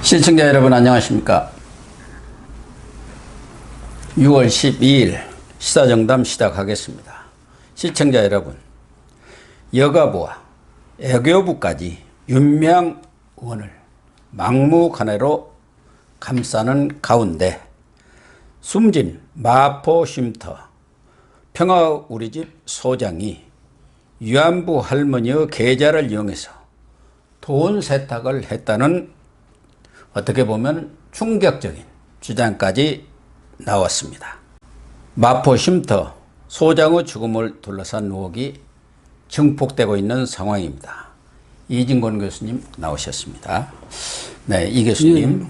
시청자 여러분 안녕하십니까. 6월 12일 시사정담 시작하겠습니다. 시청자 여러분, 여가부와 애교부까지 윤미향 의원을 막무가내로 감싸는 가운데 숨진 마포쉼터 평화우리집 소장이 위안부 할머니의 계좌를 이용해서 돈 세탁을 했다는 어떻게 보면 충격적인 주장까지 나왔습니다. 마포쉼터 소장의 죽음을 둘러싼 의혹이 증폭되고 있는 상황입니다. 이진권 교수님 나오셨습니다. 네, 이 교수님,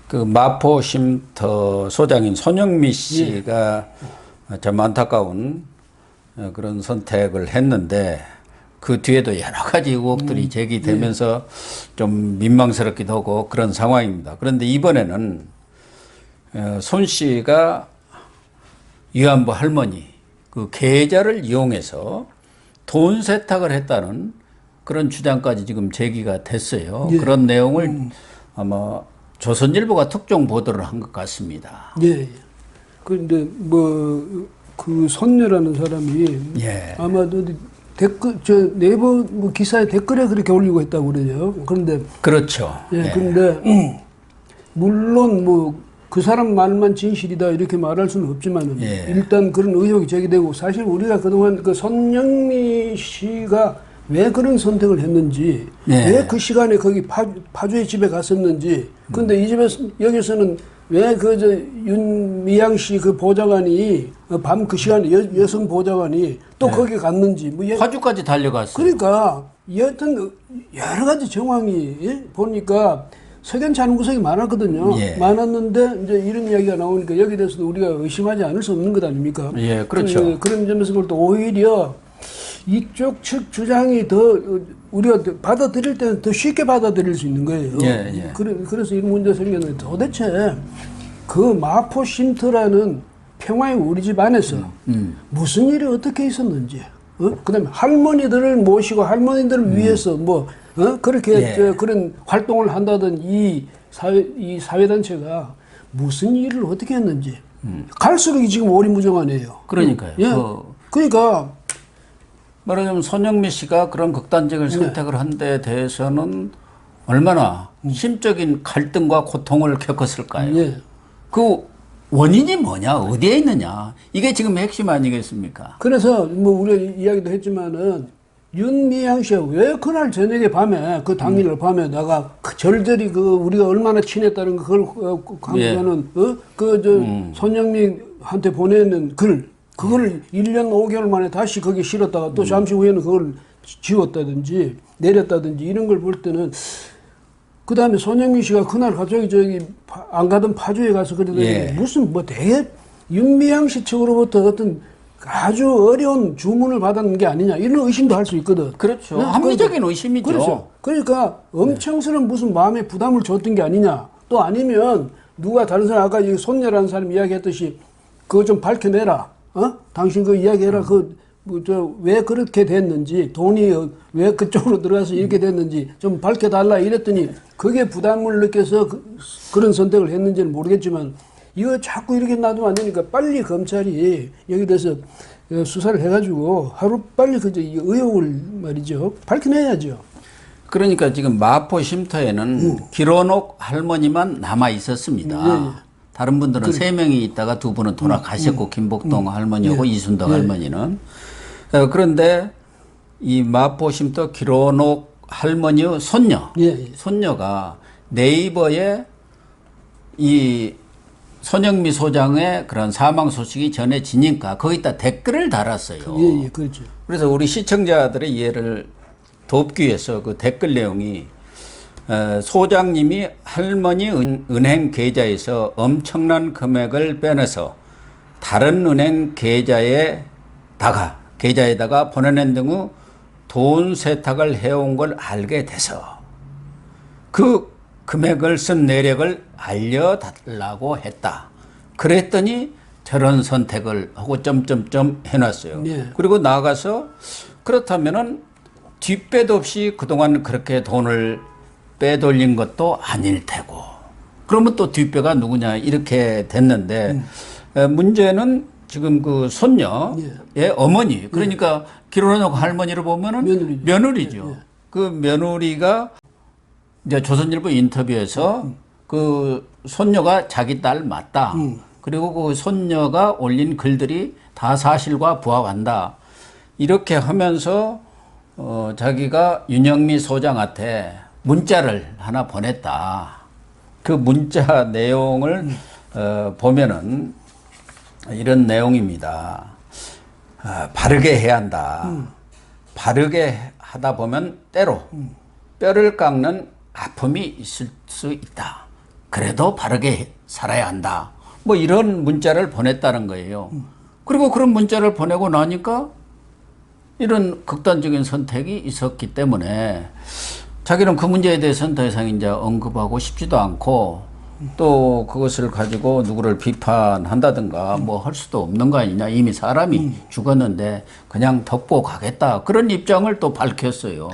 그 마포쉼터 소장인 손영미 씨가 참 안타까운 그런 선택을 했는데 그 뒤에도 여러 가지 의혹들이 제기되면서 좀 민망스럽기도 하고 그런 상황입니다. 그런데 이번에는 손 씨가 위안부 할머니 그 계좌를 이용해서 돈 세탁을 했다는 그런 주장까지 지금 제기가 됐어요. 예. 그런 내용을 아마 조선일보가 특종 보도를 한 것 같습니다. 예. 그런데 뭐 그 손녀라는 사람이 예. 아마도 댓글 네이버 뭐 기사에 댓글에 그렇게 올리고 있다고 그래요. 그런데 그렇죠. 예. 예. 그런데 물론 뭐 그 사람 말만 진실이다 이렇게 말할 수는 없지만은 예. 일단 그런 의혹이 제기되고 사실 우리가 그동안 그 손영미 씨가 왜 그런 선택을 했는지 예. 왜 그 시간에 거기 파주의 집에 갔었는지 근데 이 집에서 여기서는 왜 그 저 윤미향 씨 그 보좌관이 밤 그 시간에 여성 보좌관이 또 예. 거기 갔는지 뭐 파주까지 달려갔어요. 그러니까 여하튼 여러 가지 정황이 예? 보니까 석연치 않은 구석이 많았거든요. 예. 많았는데 이제 이런 이야기가 나오니까 여기에 대해서도 우리가 의심하지 않을 수 없는 것 아닙니까? 예, 그렇죠. 그런 점에서 볼 때 오히려 이쪽 측 주장이 더 우리가 받아들일 때는 더 쉽게 받아들일 수 있는 거예요. 예, 예. 그래서 이런 문제가 생겼는데 도대체 그 마포쉼터라는 평화의 우리 집 안에서 무슨 일이 어떻게 있었는지, 그다음에 할머니들을 모시고 할머니들을 위해서 뭐 그렇게 예. 그런 활동을 한다던 이 사회단체가 무슨 일을 어떻게 했는지 갈수록 지금 오리무중하네요. 그러니까요. 예. 그러니까 말하자면 손영미 씨가 그런 극단적인 선택을 한 데 대해서는 얼마나 심적인 갈등과 고통을 겪었을까요? 예. 그 원인이 뭐냐, 어디에 있느냐, 이게 지금 핵심 아니겠습니까? 그래서 뭐 우리가 이야기도 했지만은 윤미향 씨가 왜 그날 저녁에 밤에 그 당일날 밤에 나가 그 절절히 그 우리가 얼마나 친했다는 그걸 강조하는 손영미한테 보내는 그걸 1년 5개월 만에 다시 거기 실었다가 또 잠시 후에는 그걸 지웠다든지 내렸다든지 이런 걸 볼 때는 그 다음에 손영미 씨가 그날 갑자기 저기 안 가던 파주에 가서 그러더니 예. 무슨 뭐 되게 윤미향 씨 측으로부터 어떤 아주 어려운 주문을 받았는 게 아니냐 이런 의심도 할 수 있거든. 그렇죠. 네? 합리적인 의심이죠. 그렇죠. 그러니까 엄청스러운 무슨 마음에 부담을 줬던 게 아니냐. 또 아니면 누가 다른 사람 아까 이 손녀라는 사람 이야기했듯이 그거 좀 밝혀내라. 당신 그 이야기해라. 왜 그렇게 됐는지, 돈이 왜 그쪽으로 들어가서 이렇게 됐는지 좀 밝혀달라 이랬더니 그게 부담을 느껴서 그런 선택을 했는지는 모르겠지만 이거 자꾸 이렇게 놔두면 안 되니까 빨리 검찰이 여기 대해서 수사를 해가지고 하루 빨리 이 의혹을 말이죠. 밝혀내야죠. 그러니까 지금 마포쉼터에는 기론옥 할머니만 남아 있었습니다. 다른 분들은 3명이 있다가 2분은 돌아가셨고 김복동 할머니하고 이순덕 할머니는. 그런데 이 마포쉼터 기론옥 할머니의 손녀가 네이버에 이 손영미 소장의 그런 사망 소식이 전해지니까 거기다 댓글을 달았어요. 예, 그렇죠. 그래서 우리 시청자들의 이해를 돕기 위해서 그 댓글 내용이 소장님이 할머니 은행 계좌에서 엄청난 금액을 빼내서 다른 은행 계좌에다가 보내는 등의 돈 세탁을 해온 걸 알게 돼서 그 금액을 쓴 내력을 알려달라고 했다. 그랬더니 저런 선택을 하고 점점점 해놨어요. 그리고 나가서 그렇다면은 뒷배도 없이 그동안 그렇게 돈을 빼돌린 것도 아닐 테고. 그러면 또 뒷배가 누구냐 이렇게 됐는데 문제는 지금 그 손녀의 어머니 그러니까 기론옥 할머니를 보면은 며느리죠. 그 며느리가 이제 조선일보 인터뷰에서 그 손녀가 자기 딸 맞다. 그리고 그 손녀가 올린 글들이 다 사실과 부합한다. 이렇게 하면서 자기가 윤영미 소장한테 문자를 하나 보냈다. 그 문자 내용을 보면은 이런 내용입니다. 바르게 해야 한다. 바르게 하다 보면 때로 뼈를 깎는 아픔이 있을 수 있다. 그래도 바르게 살아야 한다. 뭐 이런 문자를 보냈다는 거예요. 그리고 그런 문자를 보내고 나니까 이런 극단적인 선택이 있었기 때문에 자기는 그 문제에 대해서는 더 이상 이제 언급하고 싶지도 않고 또 그것을 가지고 누구를 비판한다든가 뭐 할 수도 없는 거 아니냐. 이미 사람이 죽었는데 그냥 덮고 가겠다. 그런 입장을 또 밝혔어요.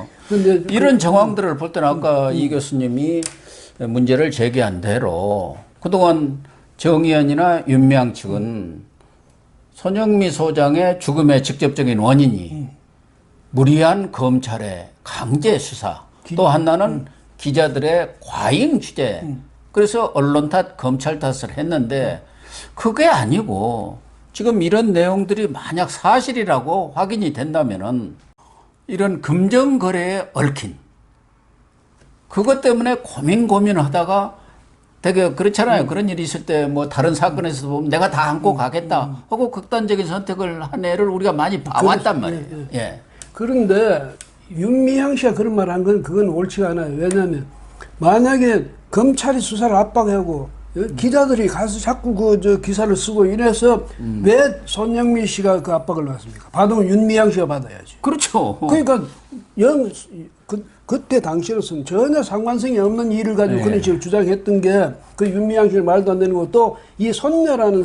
이런 정황들을 볼 때는 아까 이 교수님이 문제를 제기한 대로 그동안 정의연이나 윤미향 측은 손영미 소장의 죽음의 직접적인 원인이 무리한 검찰의 강제 수사 또 하나는 기자들의 과잉 취재 그래서 언론 탓 검찰 탓을 했는데 그게 아니고 지금 이런 내용들이 만약 사실이라고 확인이 된다면은 이런 금전 거래에 얽힌 그것 때문에 고민하다가 되게 그렇잖아요. 그런 일이 있을 때 뭐 다른 사건에서 보면 내가 다 안고 가겠다 하고 극단적인 선택을 한 애를 우리가 많이 봐왔단 말이에요. 예. 그런데 윤미향 씨가 그런 말 한 건 그건 옳지가 않아요. 왜냐하면 만약에 검찰이 수사를 압박하고 기자들이 가서 자꾸 그 기사를 쓰고 이래서 왜 손영미 씨가 그 압박을 받습니까? 받으면 윤미향 씨가 받아야지. 그렇죠. 그러니까 그때 당시로서는 전혀 상관성이 없는 일을 가지고 그런 식으로 주장했던 게 그 윤미향 씨를 말도 안 되는 거고 또 이 손녀라는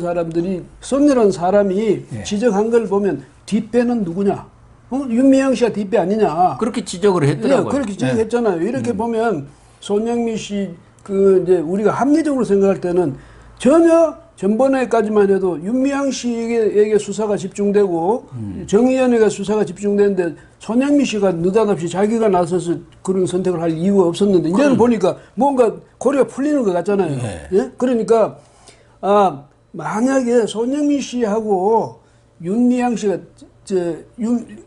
사람이 지적한 걸 보면 뒷배는 누구냐? 윤미향 씨가 뒷배 아니냐? 그렇게 지적을 했더라고요. 그렇게 지적했잖아요. 이렇게 보면 손영미 씨 이제 우리가 합리적으로 생각할 때는 전혀 전번에까지만 해도 윤미향 씨에게 수사가 집중되고 정의연에게 수사가 집중되는데 손영미 씨가 느닷없이 자기가 나서서 그런 선택을 할 이유가 없었는데 이제는 보니까 뭔가 고리가 풀리는 것 같잖아요. 예? 그러니까 만약에 손영미 씨하고 윤미향 씨가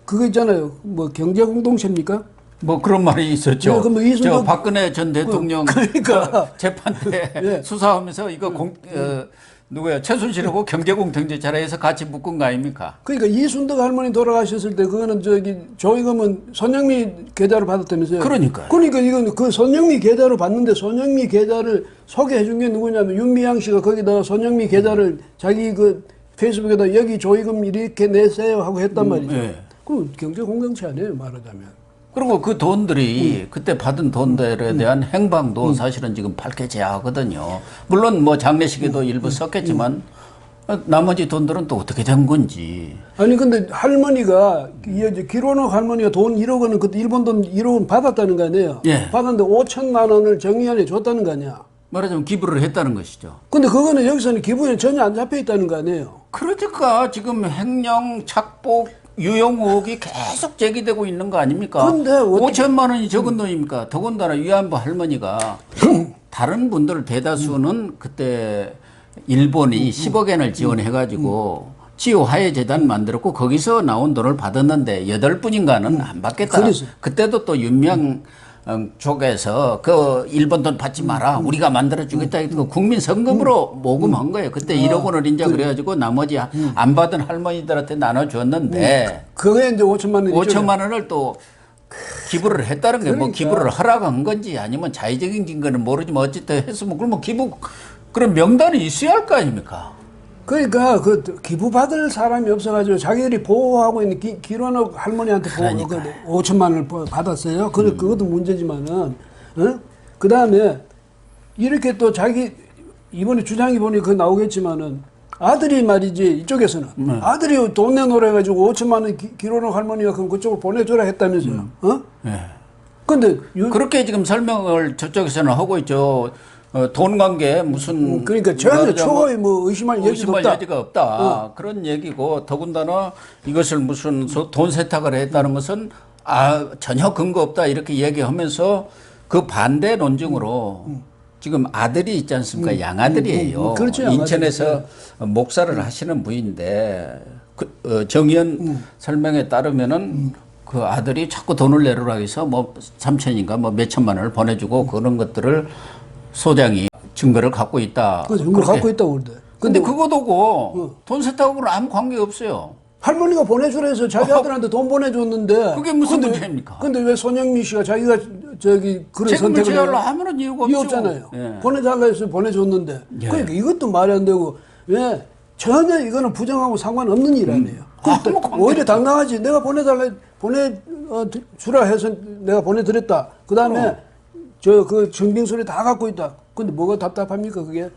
그거 있잖아요. 뭐 경제공동체입니까? 뭐 그런 말이 있었죠. 네, 저 박근혜 전 대통령 그러니까. 재판 때 수사하면서 이거 누구야 최순실하고 경제공동체라 해서 같이 묶은 거 아닙니까? 그러니까 이순덕 할머니 돌아가셨을 때 그거는 조의금은 손영미 계좌로 받았다면서요. 그러니까요. 그러니까 이건 그 손영미 계좌로 받는데 손영미 계좌를 소개해 준 게 누구냐면 윤미향 씨가 거기다가 손영미 계좌를 자기 그 페이스북에다 여기 조의금 이렇게 내세요 하고 했단 말이죠. 그 경제공동체 아니에요 말하자면. 그리고 그 돈들이 그때 받은 돈들에 대한 행방도 사실은 지금 밝혀져야 하거든요. 물론 뭐 장례식에도 일부 썼겠지만 나머지 돈들은 또 어떻게 된 건지. 아니 근데 할머니가 기론옥 할머니가 돈 1억 원은 그때 일본 돈 1억 원 받았다는 거 아니에요? 예. 받았는데 5천만 원을 정의연에 줬다는 거 아니야? 말하자면 기부를 했다는 것이죠. 근데 그거는 여기서는 기부에 전혀 안 잡혀 있다는 거 아니에요? 그러니까 지금 횡령, 착복, 유용 의혹이 계속 제기되고 있는 거 아닙니까? 근데 5천만 원이 적은 돈입니까? 더군다나 위안부 할머니가 다른 분들 대다수는 그때 일본이 10억엔을 지원해가지고 지호화해재단 만들었고 거기서 나온 돈을 받았는데 8분인가는 안 받겠다. 그때도 또 윤명 쪽에서 그 일본 돈 받지 마라. 우리가 만들어주겠다. 그 국민 성금으로 모금한 거예요. 그때 1억 원을 이제 그래가지고 나머지 안 받은 할머니들한테 나눠줬는데 그게 이제 5천만 원이죠. 5천만 원을 또 기부를 했다는 게 뭐 그러니까. 기부를 하라고 한 건지 아니면 자의적인 증거는 모르지만 어쨌든 했으면 그러면 기부 그런 명단이 있어야 할 거 아닙니까? 그러니까 그 기부 받을 사람이 없어가지고 자기들이 보호하고 있는 기론옥 할머니한테 보호 5천만 원을 받았어요. 그것도 문제지만은 그 다음에 이렇게 또 자기 이번에 주장이 보니 그 나오겠지만은 아들이 말이지 이쪽에서는 아들이 돈 내놓으라 해가지고 5천만 원 기론옥 할머니가 그럼 그쪽으로 보내줘라 했다면서요. 네. 근데 그렇게 지금 설명을 저쪽에서는 하고 있죠. 돈 관계 무슨 그러니까 전혀 초거의 뭐 의심할 여지도 의심할 없다. 여지가 없다. 그런 얘기고 더군다나 이것을 무슨 돈 세탁을 했다는 것은 전혀 근거 없다 이렇게 얘기하면서 그 반대 논증으로 지금 아들이 있지 않습니까? 양아들이에요. 그렇죠, 인천에서 목사를 하시는 분인데 정의연 설명에 따르면은 그 아들이 자꾸 돈을 내놓으라고 해서 뭐 3천인가 뭐 몇천만 원을 보내주고 그런 것들을 소장이 증거를 갖고 있다. 그 증거 갖고 있다고 그러대. 근데 그거도고 돈 세탁하고는 아무 관계 없어요. 할머니가 보내주라 해서 자기 아들한테 돈 보내줬는데. 그게 무슨 문제입니까? 근데 왜 손영민 씨가 자기가 저기 그런 책임을 선택을 져야 아무런 이유가 없죠. 없잖아요. 예. 보내달라 해서 보내줬는데. 예. 그러니까 이것도 말이 안 되고 왜 전혀 이거는 부정하고 상관없는 일 아니에요. 오히려 당당하지. 내가 보내주라 해서 내가 보내드렸다. 그 다음에 그 증빙서류 다 갖고 있다. 근데 뭐가 답답합니까 그게?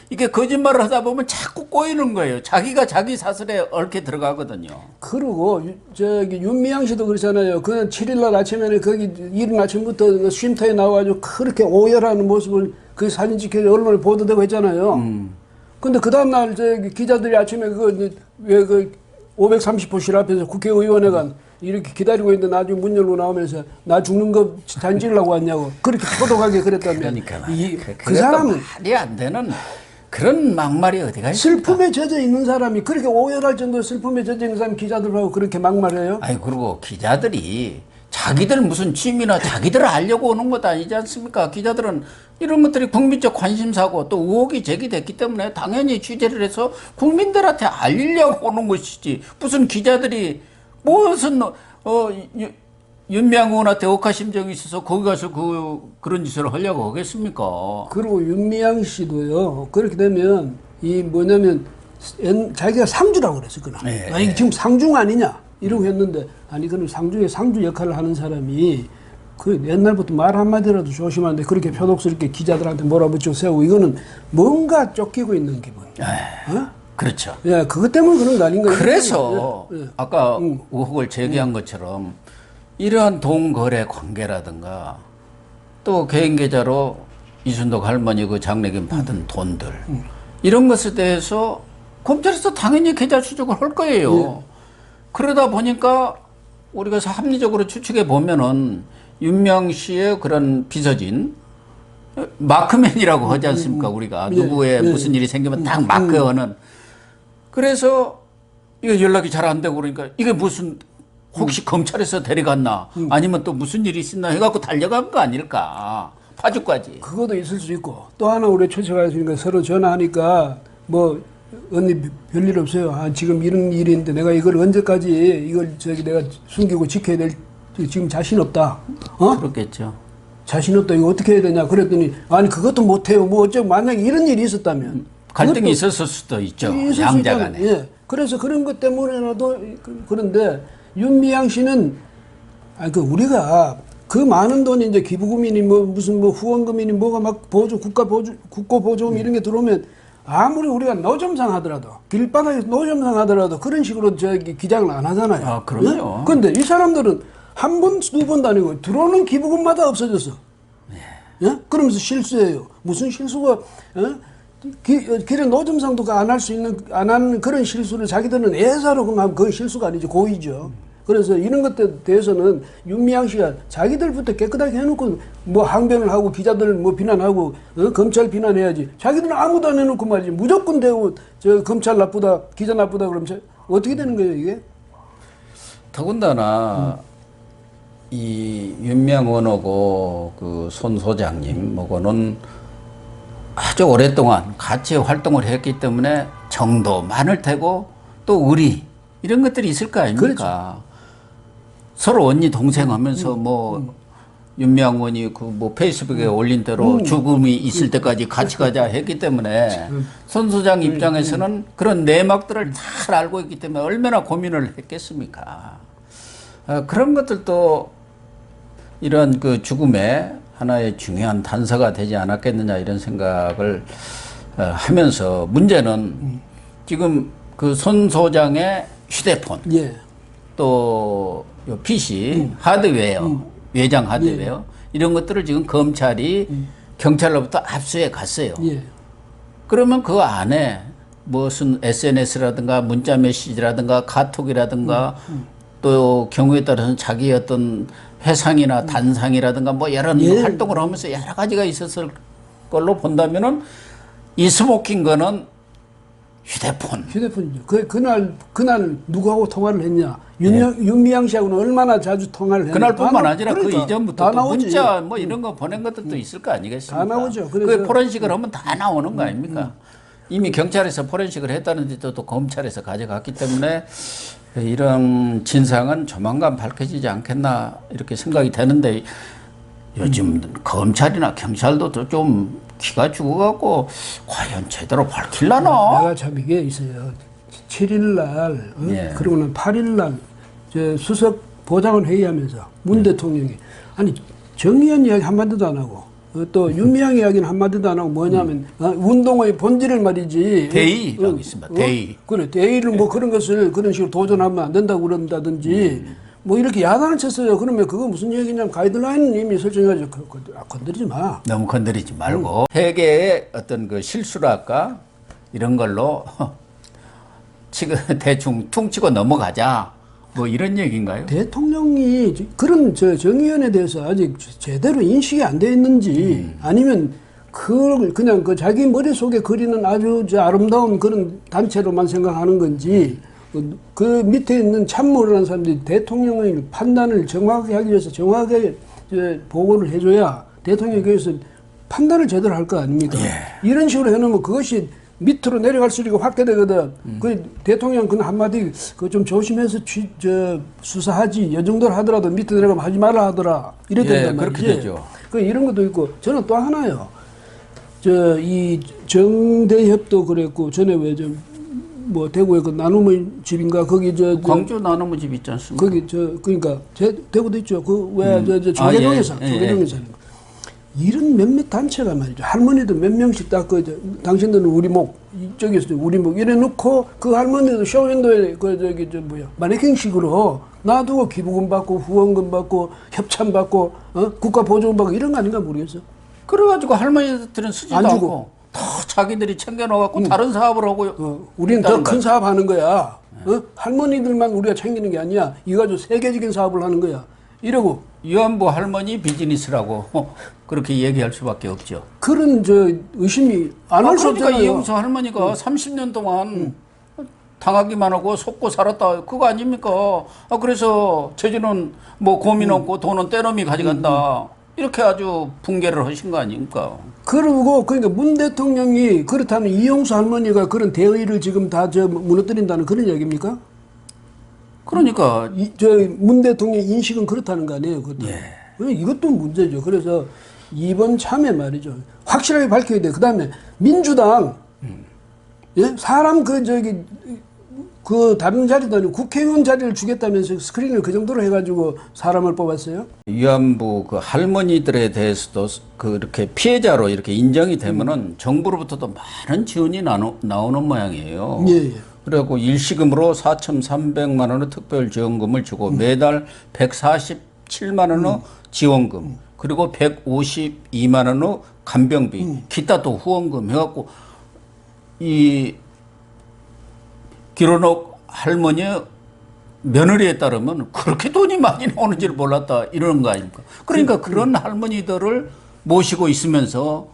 이게 거짓말을 하다 보면 자꾸 꼬이는 거예요. 자기가 자기 사슬에 얽혀 들어가거든요. 그리고 저기 윤미향 씨도 그렇잖아요. 그 7일날 아침에는 거기 이른 아침부터 쉼터에 나와가지고 그렇게 오열하는 모습을 그 사진 찍혀 언론에 보도되고 했잖아요. 근데 그 다음날 저기 기자들이 아침에 왜 530호실 앞에서 국회의원회관 이렇게 기다리고 있는데 나중에 문 열고 나오면서 나 죽는 거 단지려고 왔냐고 그렇게 호독하게 그랬다면 그러니까 그 사람은 말이 안 되는 그런 막말이 어디가 있습니까? 슬픔에 젖어 있는 사람이 그렇게 오열할 정도로 슬픔에 젖어 있는 사람이 기자들하고 그렇게 막말해요? 아니 그리고 기자들이 자기들 무슨 취미나 자기들 알려고 오는 것 아니지 않습니까? 기자들은 이런 것들이 국민적 관심사고 또 의혹이 제기됐기 때문에 당연히 취재를 해서 국민들한테 알리려고 오는 것이지 무슨 기자들이 무슨 윤미향 의원한테 억하심정이 있어서 거기 가서 그런 짓을 하려고 하겠습니까? 그리고 윤미향 씨도요. 그렇게 되면 이 뭐냐면 자기가 상주라고 그랬어 그날. 네. 아니 지금 상중 아니냐 이러고 했는데 아니 그는 상중에 상주 역할을 하는 사람이 그 옛날부터 말 한마디라도 조심하는데 그렇게 표독스럽게 기자들한테 몰아붙이고 세우고 이거는 뭔가 쫓기고 있는 기분. 어? 그렇죠. 예, 그것 때문에 그런 거 아닌가요? 그래서 예. 아까 의혹을 제기한 것처럼 이러한 동거래 관계라든가 또 개인 계좌로 이순덕 할머니 그 장례금 받은 돈들 이런 것에 대해서 검찰에서 당연히 계좌 추적을 할 거예요. 그러다 보니까 우리가 합리적으로 추측해 보면은 윤미향 씨의 그런 비서진 마크맨이라고 하지 않습니까? 우리가 누구의 무슨 일이 생기면 딱 마크하는. 그래서 이거 연락이 잘 안 되고 그러니까 이게 무슨 혹시 검찰에서 데려갔나 아니면 또 무슨 일이 있었나 해갖고 달려간 거 아닐까 파주까지. 그것도 있을 수 있고 또 하나 우리 추측할 수 있는 건 서로 전화하니까 뭐 언니 별일 없어요. 지금 이런 일이 있는데 내가 이걸 언제까지 이걸 내가 숨기고 지켜야 될 지금 자신 없다. 그렇겠죠. 자신 없다. 이거 어떻게 해야 되냐. 그랬더니 아니 그것도 못해요. 뭐 어쩌고 만약에 이런 일이 있었다면 갈등이 있었을 수도 있죠. 양자 간에. 예. 그래서 그런 것 때문에라도 그런데 윤미향 씨는 우리가 그 많은 돈이 이제 기부금이니 뭐 무슨 뭐 후원금이니 뭐가 막 국고 보조금 이런 게 들어오면 아무리 우리가 노점상 하더라도 길바닥에서 노점상 하더라도 그런 식으로 기장을 안 하잖아요. 그럼요. 그런데 이 사람들은 한 번, 두 번도 아니고 들어오는 기부금마다 없어졌어. 예? 그러면서 실수해요. 무슨 실수가 길에 노점상도 안 할 수 있는 안 하는 그런 실수를 자기들은 애사로 하면 그건 실수가 아니죠. 고의죠. 그래서 이런 것들에 대해서는 윤미향 씨가 자기들부터 깨끗하게 해놓고 뭐 항변을 하고 기자들 뭐 비난하고 검찰 비난해야지. 자기들은 아무도 안 해놓고 말이지. 무조건 대고 검찰 나쁘다, 기자 나쁘다 그러면 어떻게 되는 거예요 이게? 더군다나 이 윤미향 의원하고 그 손 소장님하고는 아주 오랫동안 같이 활동을 했기 때문에 정도 많을 테고 또 의리 이런 것들이 있을 거 아닙니까? 그렇죠. 서로 언니 동생 하면서 뭐 윤미향 의원이 그 뭐 페이스북에 올린 대로 죽음이 있을 때까지 같이 가자 했기 때문에 손 소장 입장에서는 그런 내막들을 잘 알고 있기 때문에 얼마나 고민을 했겠습니까? 그런 것들도 이런 그 죽음의 하나의 중요한 단서가 되지 않았겠느냐 이런 생각을 하면서 문제는 지금 그 손 소장의 휴대폰 또 PC 하드웨어 외장하드웨어 이런 것들을 지금 검찰이 경찰로부터 압수해 갔어요. 예. 그러면 그 안에 무슨 SNS라든가 문자 메시지라든가 카톡이라든가 또 경우에 따라서는 자기 어떤 회상이나 단상이라든가 뭐 여러 예. 활동을 하면서 여러 가지가 있었을 걸로 본다면은 이 스모킹 거는 휴대폰이죠. 그날 누구하고 통화를 했냐? 윤미향 씨하고는 얼마나 자주 통화를 했냐? 그날뿐만 아니라 그러니까, 그 이전부터 다 또 나오지. 문자 뭐 이런 거 보낸 것들도 있을 거 아니겠습니까? 다 나오죠. 그 그래서 포렌식을 하면 다 나오는 거 아닙니까? 이미 경찰에서 포렌식을 했다는데 또 검찰에서 가져갔기 때문에 이런 진상은 조만간 밝혀지지 않겠나 이렇게 생각이 되는데 요즘 검찰이나 경찰도 좀 기가 죽어갖고 과연 제대로 밝힐라나? 내가 참 이게 있어요. 7일날 예. 그리고는 8일날 수석 보좌관 회의하면서 문 대통령이 아니 정의연 이야기 한마디도 안 하고 또 윤미향 이야기는 한마디도 안 하고 뭐냐면 운동의 본질을 말이지 대의라고 있습니다. 대의. 그래 대의를 뭐 그런 것을 그런 식으로 도전하면 안 된다고 그런다든지 뭐 이렇게 야단을 쳤어요. 그러면 그거 무슨 얘기냐면 가이드라인 이미 설정해가지고 건드리지 마. 너무 건드리지 말고 회계의 어떤 그 실수랄까 이런 걸로 지금 대충 퉁치고 넘어가자 뭐 이런 얘기인가요? 대통령이 그런 정의연에 대해서 아직 제대로 인식이 안 돼 있는지 아니면 그걸 그냥 그 자기 머릿속에 그리는 아주 아름다운 그런 단체로만 생각하는 건지 그 밑에 있는 참모라는 사람들이 대통령의 판단을 정확하게 하기 위해서 정확하게 보고를 해줘야 대통령이 거기서 판단을 제대로 할 거 아닙니까? 예. 이런 식으로 해놓으면 그것이 밑으로 내려갈 수 있고 확대되거든. 그 대통령 그 한마디 그 좀 조심해서 수사하지. 이 정도로 하더라도 밑에 내려가면 하지 말라 하더라. 이래 된단 말이지. 그렇게 되죠. 그 이런 것도 있고 저는 또 하나요. 이 정대협도 그랬고 전에 왜 뭐 대구에 그 나눔의 집인가 거기 광주 나눔의 집 있지 않습니까? 거기 그러니까 대구도 있죠. 그 왜 조계종에서 조계종에서 하는 거. 이런 몇몇 단체가 말이죠. 할머니들 몇 명씩 딱 당신들은 우리 목 이쪽에서 우리 목 이래 놓고 그 할머니들 쇼윈도에 마네킹식으로 놔두고 기부금 받고 후원금 받고 협찬 받고 국가 보조금 받고 이런 거 아닌가 모르겠어. 그래가지고 할머니들은 쓰지도 안 주고. 않고 다 자기들이 챙겨놓아갖고 다른 사업을 하고 우리는 더 큰 사업 하는 거야. 할머니들만 우리가 챙기는 게 아니야. 이거 가지고 세계적인 사업을 하는 거야. 이러고 위안부 할머니 비즈니스라고 그렇게 얘기할 수밖에 없죠. 그런 의심이 안 할 수 그러니까 없잖아요. 이영수 할머니가 30년 동안 당하기만 하고 속고 살았다. 그거 아닙니까? 그래서 재주는 뭐 고민 없고 돈은 때놈이 가져간다. 이렇게 아주 붕괴를 하신 거 아닙니까? 그러고 그러니까 문 대통령이 그렇다면 이영수 할머니가 그런 대의를 지금 다 무너뜨린다는 그런 얘기입니까? 그러니까 문 대통령 인식은 그렇다는 거 아니에요? 그것도. 예. 이것도 문제죠. 그래서 이번 참에 말이죠. 확실하게 밝혀야 돼. 그다음에 민주당 예? 사람 그 다른 자리도 아니고 국회의원 자리를 주겠다면서 스크린을 그 정도로 해가지고 사람을 뽑았어요. 위안부 그 할머니들에 대해서도 그렇게 피해자로 이렇게 인정이 되면은 정부로부터도 많은 지원이 나오는 모양이에요. 예. 그래갖고 일시금으로 4,300만 원의 특별 지원금을 주고 매달 147만 원의 지원금 그리고 152만 원의 간병비 기타 또 후원금 해갖고 이 기론옥 할머니의 며느리에 따르면 그렇게 돈이 많이 나오는 줄 몰랐다 이러는 거 아닙니까? 그러니까 그런 할머니들을 모시고 있으면서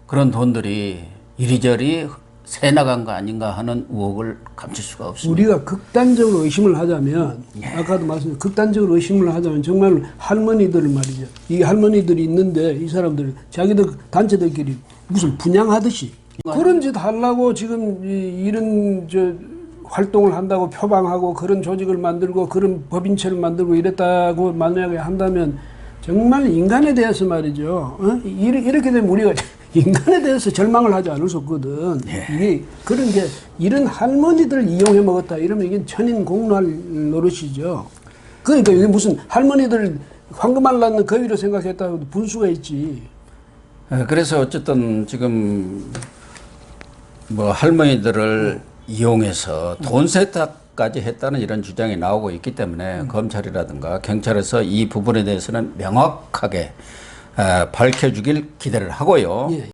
그런 돈들이 이리저리 새 나간 거 아닌가 하는 의혹을 감출 수가 없습니다. 우리가 극단적으로 의심을 하자면 아까도 말씀드린 극단적으로 의심을 하자면 정말 할머니들 말이죠. 이 할머니들이 있는데 이 사람들 자기들 단체들끼리 무슨 분양하듯이 그런 짓 하려고 지금 이런 활동을 한다고 표방하고 그런 조직을 만들고 그런 법인체를 만들고 이랬다고 만약에 한다면 정말 인간에 대해서 말이죠. 이렇게 되면 우리가 인간에 대해서 절망을 하지 않을 수 없거든. 이게 그런 게 이런 할머니들을 이용해 먹었다 이러면 이게 천인공노할 노릇이죠. 그러니까 이게 무슨 할머니들 황금알 낳는 거위로 생각했다고 분수가 있지. 그래서 어쨌든 지금 뭐 할머니들을 이용해서 돈 세탁 까지 했다는 이런 주장이 나오고 있기 때문에 검찰이라든가 경찰에서 이 부분에 대해서는 명확하게 밝혀주길 기대를 하고요. 예.